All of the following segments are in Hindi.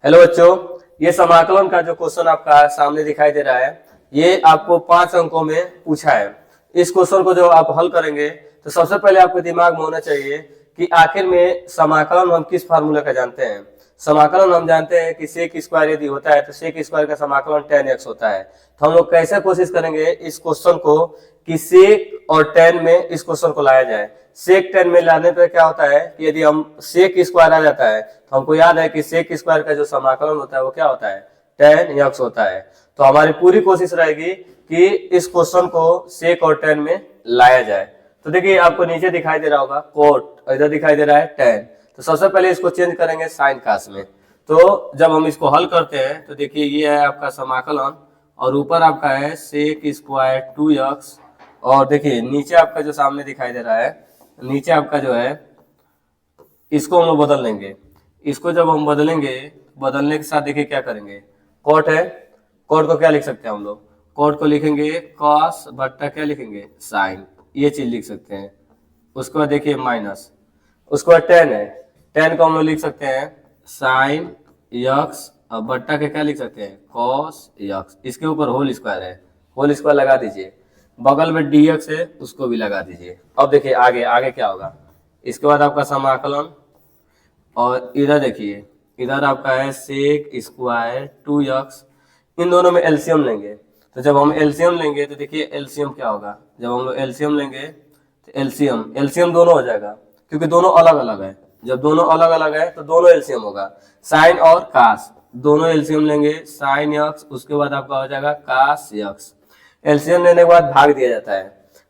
हेलो बच्चों, ये समाकलन का जो क्वेश्चन आपका सामने दिखाई दे रहा है, ये आपको 5 अंकों में पूछा है। इस क्वेश्चन को जो आप हल करेंगे तो सबसे पहले आपके दिमाग में होना चाहिए कि आखिर में समाकलन हम किस फार्मूले का जानते हैं। समाकलन हम जानते हैं कि सेक स्क्वायर यदि होता है तो सेक स्क्वायर का समाकलन tan x होता है। तो हम लोग कैसे कोशिश करेंगे इस क्वेश्चन को कि सेक और tan में इस क्वेश्चन को लाया जाए। सेक tan में लाने पर क्या होता है कि यदि हम सेक स्क्वायर आ जाता है तो हमको याद है कि सेक स्क्वायर का जो समाकलन होता है वो क्या होता है, tan x होता है। तो हमारी पूरी कोशिश रहेगी कि इस क्वेश्चन को सेक और tan में लाया जाए। तो देखिए आपको नीचे दिखाई दे रहा होगा कोट और इधर दिखाई दे रहा है tan। तो सबसे पहले इसको चेंज करेंगे साइन कास में। तो जब हम इसको हल करते हैं तो देखिए ये है आपका समाकलन और ऊपर आपका है सेक स्क्वायर 2x और देखिए नीचे आपका जो सामने दिखाई दे रहा है, नीचे आपका जो है इसको हम लोग बदल लेंगे। इसको जब हम बदलेंगे, बदलने के साथ देखिए क्या करेंगे, कॉट है, कॉट को क्या लिख सकते हैं हम लोग, कॉट को लिखेंगे कॉस बट्टा क्या लिखेंगे साइन, ये चीज लिख सकते हैं। उसके बाद देखिए माइनस, उसके बाद tan है, tan को हम लोग लिख सकते हैं साइन यक्स और बट्टा के क्या लिख सकते हैं कॉस यक्स। इसके ऊपर होल स्क्वायर है, होल स्क्वायर लगा दीजिए। बगल में dx है उसको भी लगा दीजिए। अब देखिए आगे आगे क्या होगा, इसके बाद आपका समाकलन और इधर देखिए इधर आपका है सेक स्क्वायर 2x। इन दोनों में एलसीएम लेंगे। तो जब हम एलसीएम लेंगे तो देखिए एलसीएम क्या होगा, जब हम लोग एलसीएम लेंगे तो एलसीएम दोनों हो जाएगा क्योंकि दोनों अलग अलग है। जब दोनों अलग अलग है तो दोनों एलसीएम होगा। साइन और कास दोनों एलसीएम लेंगे, साइन यक्स उसके बाद आपका हो जाएगा कास यक्स। एलसीएम लेने के बाद भाग दिया जाता है,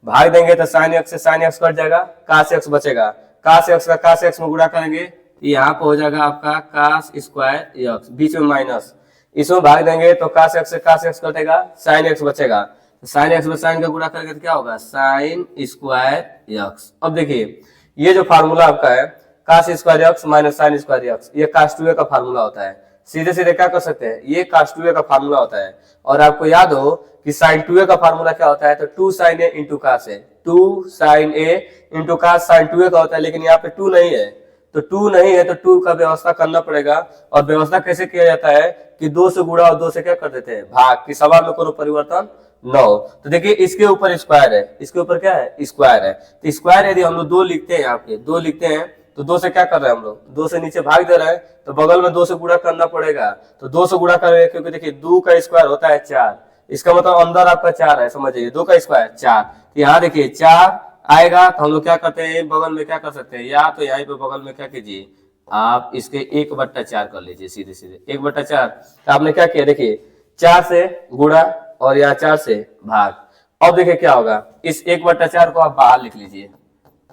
भाग देंगे तो साइन एक्स से साइन एक्स कट जाएगा, कास एक्स बचेगा। कास एक्स का कास एक्स में गुणा करेंगे, यहाँ पे हो जाएगा आपका कास स्क्वायर एक्स, बीच में माइनस, इसमें भाग देंगे तो कास एक्स से कास एक्स कटेगा, साइन एक्स बचेगा। साइन एक्स में साइन का गुणा करके तो क्या होगा साइन स्क्वायर एक्स। अब देखिए ये जो फार्मूला आपका है cos square x minus sin square x, ये कास 2a का फार्मूला होता है। सीधे सीधे क्या कर सकते हैं, ये कास 2a का फार्मूला होता है। और आपको याद हो कि साइन 2a का फार्मूला क्या होता है, तो 2 sin a इंटू कास है, 2 sin a into cos sin 2a का होता है। लेकिन यहाँ पे 2 नहीं है, तो 2 नहीं है तो 2 का व्यवस्था करना पड़ेगा। और व्यवस्था कैसे किया जाता है कि 2 से गुणा और 2 से क्या कर देते हैं भाग, कि सवाल में कोई परिवर्तन न हो। तो देखिए इसके ऊपर स्क्वायर है, इसके ऊपर क्या है स्क्वायर है। तो स्क्वायर यदि हम लोग 2 लिखते हैं, यहाँ पे 2 लिखते हैं तो 2 से क्या कर रहे हैं हम लोग, 2 से नीचे भाग दे रहे हैं तो बगल में 2 से गुणा करना पड़ेगा। तो 2 से गुणा करेंगे क्योंकि देखिए 2 का स्क्वायर होता है 4, इसका मतलब अंदर आपका 4 है, समझिए 2 का स्क्वायर 4। तो यहाँ देखिए 4 आएगा तो हम लोग क्या करते हैं बगल में क्या कर सकते हैं, या तो यहाँ पे बगल में क्या कीजिए आप इसके 1/4 कर लीजिए, सीधे सीधे 1/4। तो आपने क्या किया देखिए 4 से गुणा और यहाँ 4 से भाग। अब देखिए क्या होगा, इस 1/4 को आप बाहर लिख लीजिए,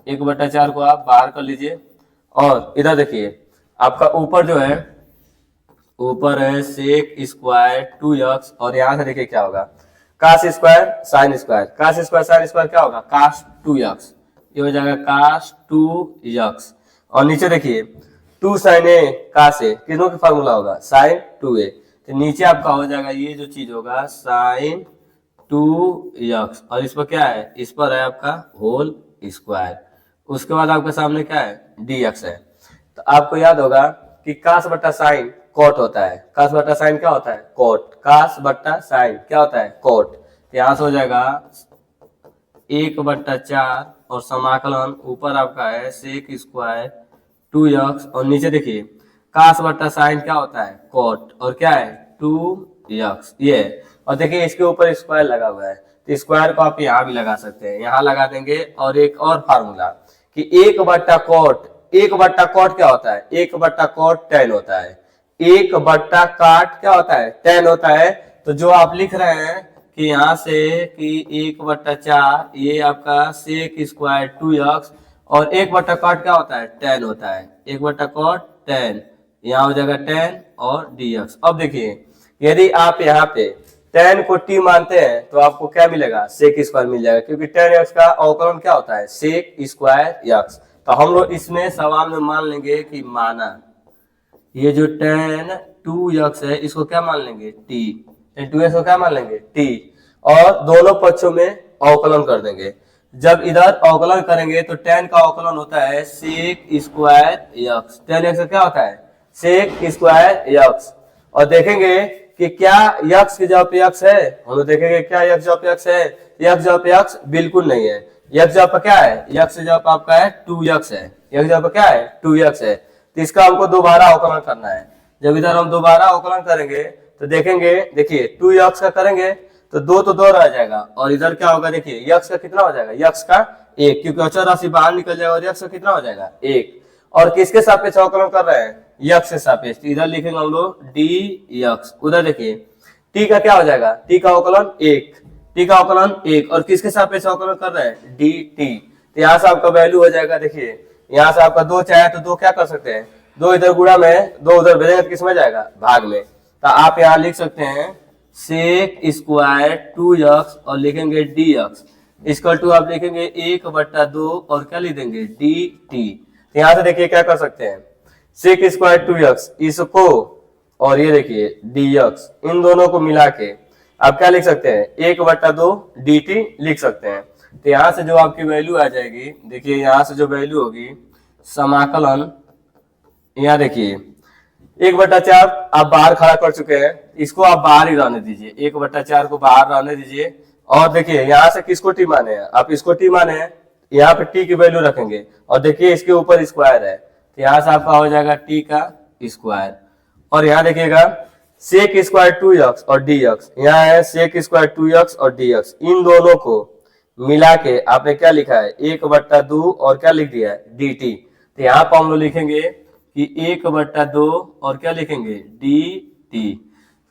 1/4 को आप बाहर कर लीजिए। और इधर देखिए आपका ऊपर जो है, ऊपर है सेक स्क्वायर 2x और यहाँ से देखिए क्या होगा cos square sin square, cos square sin square क्या होगा कास 2x, ये हो जाएगा कास 2x। और नीचे देखिए 2 sin a कास a, किसनों का फार्मूला होगा साइन 2a। तो नीचे आपका हो जाएगा ये जो चीज होगा साइन 2x और इस पर क्या है, इस पर है आपका होल स्क्वायर। उसके बाद आपके सामने क्या है dx है। तो आपको याद होगा कि कास बट्टा साइन कॉट होता है, कास बट्टा साइन क्या होता है कॉट, कास बट्टा साइन क्या होता है कॉट। तो यहाँ से हो जाएगा 1/4 और समाकलन ऊपर आपका है सेक स्क्वायर 2x और नीचे देखिए कास बट्टा साइन क्या होता है कॉट और क्या है 2x ये। और देखिए इसके ऊपर स्क्वायर लगा हुआ है, तो स्क्वायर को आप यहाँ भी लगा सकते हैं, यहाँ लगा देंगे। और एक और फार्मूला कि 1/cot, 1/cot क्या होता है 1/cot tan होता है, 1/cot क्या होता है tan होता है। तो जो आप लिख रहे हैं कि यहाँ से कि 1/4 ये आपका सेक स्क्वायर 2x और 1/cot क्या होता है tan होता है, 1/cot tan, यहाँ हो जाएगा tan और dx। अब देखिए यदि आप यहाँ पे tan को t मानते हैं तो आपको क्या मिलेगा सेक स्क्वायर मिल जाएगा, क्योंकि tan x का अवकलन क्या होता है सेक स्क्वायर x। तो हम लोग इसमें सवाल में मान लेंगे कि माना ये जो tan 2x है इसको क्या मान लेंगे t, tan 2x को क्या मान लेंगे t और दोनों पक्षों में अवकलन कर देंगे। जब इधर अवकलन करेंगे तो tan का अवकलन होता है sec square x, tan x क्या होता है सेक स्क्वायर यक्स। और देखेंगे कि क्या यक्स की जगह पे यक्स है, हम लोग देखेंगे क्या यक्स जगह पे यक्स है, यक्स जगह पे यक्स बिल्कुल नहीं है। यक्स जगह पे क्या है, यक्स जगह पे आपका है 2x है, यक्स जगह पे क्या है 2x है। तो इसका हमको दोबारा अवकलन करना है। जब इधर हम दोबारा अवकलन करेंगे तो देखेंगे, देखिए 2x का करेंगे तो दो रह जाएगा, और इधर क्या होगा देखिए यक्स का कितना हो जाएगा, यक्स का 1, क्योंकि अचर राशि बाहर निकल जाएगा, और यक्स का कितना हो जाएगा 1। और किसके सापेक्ष अवकलन कर रहे हैं, यक्स के सापेक्ष। इधर लिखेंगे हम लोग dx, उधर देखिए t का क्या हो जाएगा, t का अवकलन 1, t का अवकलन 1, और किसके सापेक्ष अवकलन कर रहे हैं dt। तो यहाँ से आपका वैल्यू हो जाएगा, देखिए यहाँ से आपका 2 चाहे तो 2 क्या कर सकते हैं, 2 इधर गुणा में 2 उधर भेजेंगे तो किस में जाएगा, भाग में। तो आप यहाँ लिख सकते हैं सेक स्क्वायर 2x और लिखेंगे dx इक्वल टू आप लिखेंगे 1/2 और क्या लिख देंगे dt। तो यहाँ से देखिए क्या कर सकते हैं, सेक स्क्वायर 2x इसको और ये देखिए dx, इन दोनों को मिला के आप क्या लिख सकते हैं 1/2 dt लिख सकते हैं। तो यहाँ से जो आपकी वैल्यू आ जाएगी, देखिए यहाँ से जो वैल्यू होगी समाकलन, यहाँ देखिए 1/4 आप बाहर खड़ा कर चुके हैं, इसको आप बाहर ही रहने दीजिए, 1/4 को बाहर रहने दीजिए। और देखिए यहाँ से किसको टी माने हैं, आप इसको टी माने हैं, यहाँ पे टी की वैल्यू रखेंगे, और देखिए इसके ऊपर स्क्वायर है, तो यहाँ से आपका हो जाएगा टी का स्क्वायर। और यहाँ देखिएगा सेक स्क्वायर 2x और dx, यहाँ है सेक स्क्वायर 2x और dx, इन दोनों को मिला के आपने क्या लिखा है 1/2 और क्या लिख दिया है dt। तो यहाँ पर हम लोग लिखेंगे कि 1/2 और क्या लिखेंगे dt।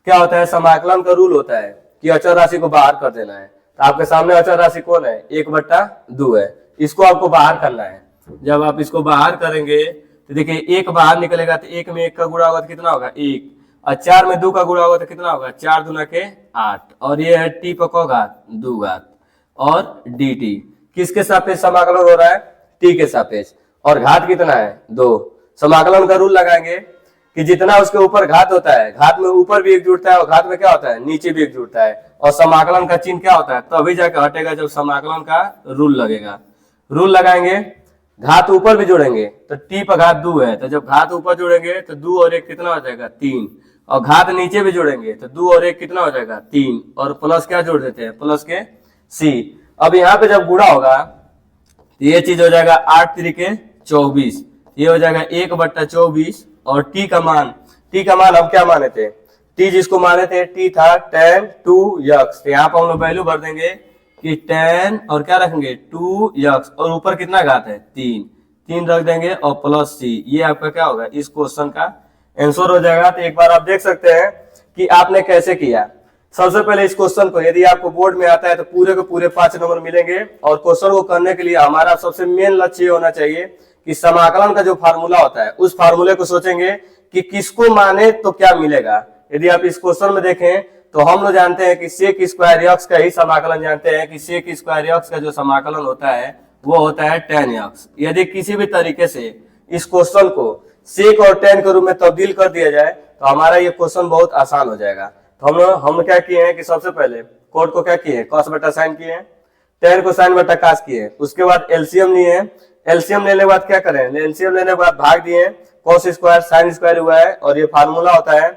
क्या होता है, समाकलन का रूल होता है कि अचर राशि को बाहर कर देना है। तो आपके सामने अचर राशि कौन है 1/2 है, इसको आपको बाहर करना है। जब आप इसको बाहर करेंगे तो देखिए 1 बाहर निकलेगा, तो 1 में 1 का गुणा होगा तो कितना होगा 1, और 4 में 2 का गुणा होगा तो कितना होगा 4 दूना के 8, और ये है t पर घात 2 घात और dt। किसके सापेक्ष समाकलन हो रहा है, t के सापेक्ष, और घात कितना है 2। समाकलन का रूल लगाएंगे कि जितना उसके ऊपर घात होता है, घात में ऊपर भी एक जुड़ता है और घात में क्या होता है नीचे भी एक जुड़ता है, और समाकलन का चिन्ह क्या होता है तभी जाकर हटेगा जब समाकलन का रूल लगेगा। रूल लगाएंगे, घात ऊपर भी जोड़ेंगे तो t पर घात 2 है, तो जब घात ऊपर जोड़ेंगे तो 2 और 1 कितना हो जाएगा 3, और घात नीचे भी जोड़ेंगे तो 2 और 1 कितना हो जाएगा 3, और प्लस क्या जोड़ देते हैं प्लस के c। अब यहाँ पे जब गुणा होगा तो ये चीज हो जाएगा 8 3 24, ये हो जाएगा 1/24, और t का मान हम क्या माने थे, t जिसको माने थे t था tan 2x। तो यहाँ पर हम लोग वैल्यू भर देंगे कि tan और क्या रखेंगे 2x, और ऊपर कितना घात है 3 रख देंगे और प्लस c। ये आपका क्या होगा इस क्वेश्चन का आंसर हो जाएगा। तो एक बार आप देख सकते हैं कि आपने कैसे किया। सबसे पहले इस क्वेश्चन को यदि आपको बोर्ड में आता है तो पूरे के पूरे 5 नंबर मिलेंगे, और क्वेश्चन को करने के लिए हमारा सबसे मेन लक्ष्य होना चाहिए कि समाकलन का जो फार्मूला होता है उस फार्मूले को सोचेंगे कि किसको माने तो क्या मिलेगा। यदि आप इस क्वेश्चन में देखें तो हम लोग जानते हैं कि सेक स्क्वायर x का ही समाकलन जानते हैं कि सेक स्क्वायर x का जो समाकलन होता है वो होता है tan x। यदि किसी भी तरीके से इस क्वेश्चन को सेक और tan के रूप में तब्दील कर दिया जाए तो हमारा ये क्वेश्चन बहुत आसान हो जाएगा। तो हम क्या किए हैं कि सबसे पहले कोड को क्या किए कॉस बटा साइन किए, tan को साइन बटा कास किए, उसके बाद एलसीएम लिए, एलसीएम लेने के बाद क्या करें, एलसीएम लेने के बाद भाग दिए, कॉस स्क्वायर साइन स्क्वायर हुआ है, और ये फार्मूला होता है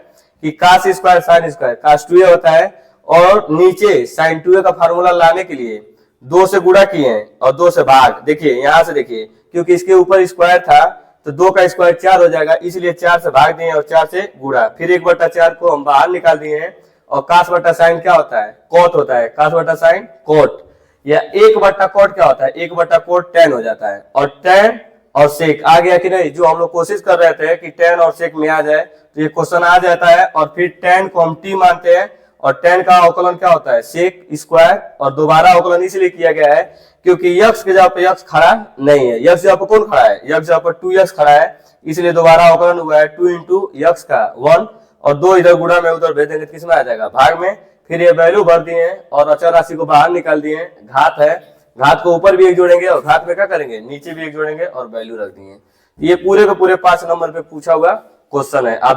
कि कास स्क्वायर साइन स्क्वायर कास 2a होता है, और नीचे साइन 2a का फार्मूला लाने के लिए 2 से गुणा किए और 2 से भाग। देखिए यहाँ से देखिए क्योंकि इसके ऊपर स्क्वायर था तो 2 का स्क्वायर 4 हो जाएगा, इसलिए 4 से भाग दिए और 4 से गुणा, फिर 1/4 को हम बाहर निकाल दिए हैं, और कास बटा साइन क्या होता है कोट होता है, कास बटा साइन कोट, या 1/कोट क्या होता है 1/कोट tan हो जाता है, और tan और सेक आ गया कि नहीं। जो हम लोग कोशिश कर रहे थे कि tan और सेक में आ जाए तो ये क्वेश्चन आ जाता है, और फिर tan को हम t मानते हैं, और tan का अवकलन क्या होता है सेक स्क्वायर, और दोबारा अवकलन इसलिए किया गया है क्योंकि x के जगह पे x खड़ा नहीं है, x जगह पे कौन खड़ा है x जगह पे 2x खड़ा है, इसलिए दोबारा अवकलन हुआ है 2 × x का 1, और 2 इधर गुणा में उधर भेज देंगे तो किसमें आ जाएगा भाग में। फिर ये वैल्यू भर दिए और अचर राशि को बाहर निकाल दिए, घात है, घात को ऊपर भी एक जोड़ेंगे और घात में क्या करेंगे नीचे भी एक जोड़ेंगे और वैल्यू रख दिए। ये पूरे के पूरे 5 नंबर पे पूछा हुआ क्वेश्चन है। आप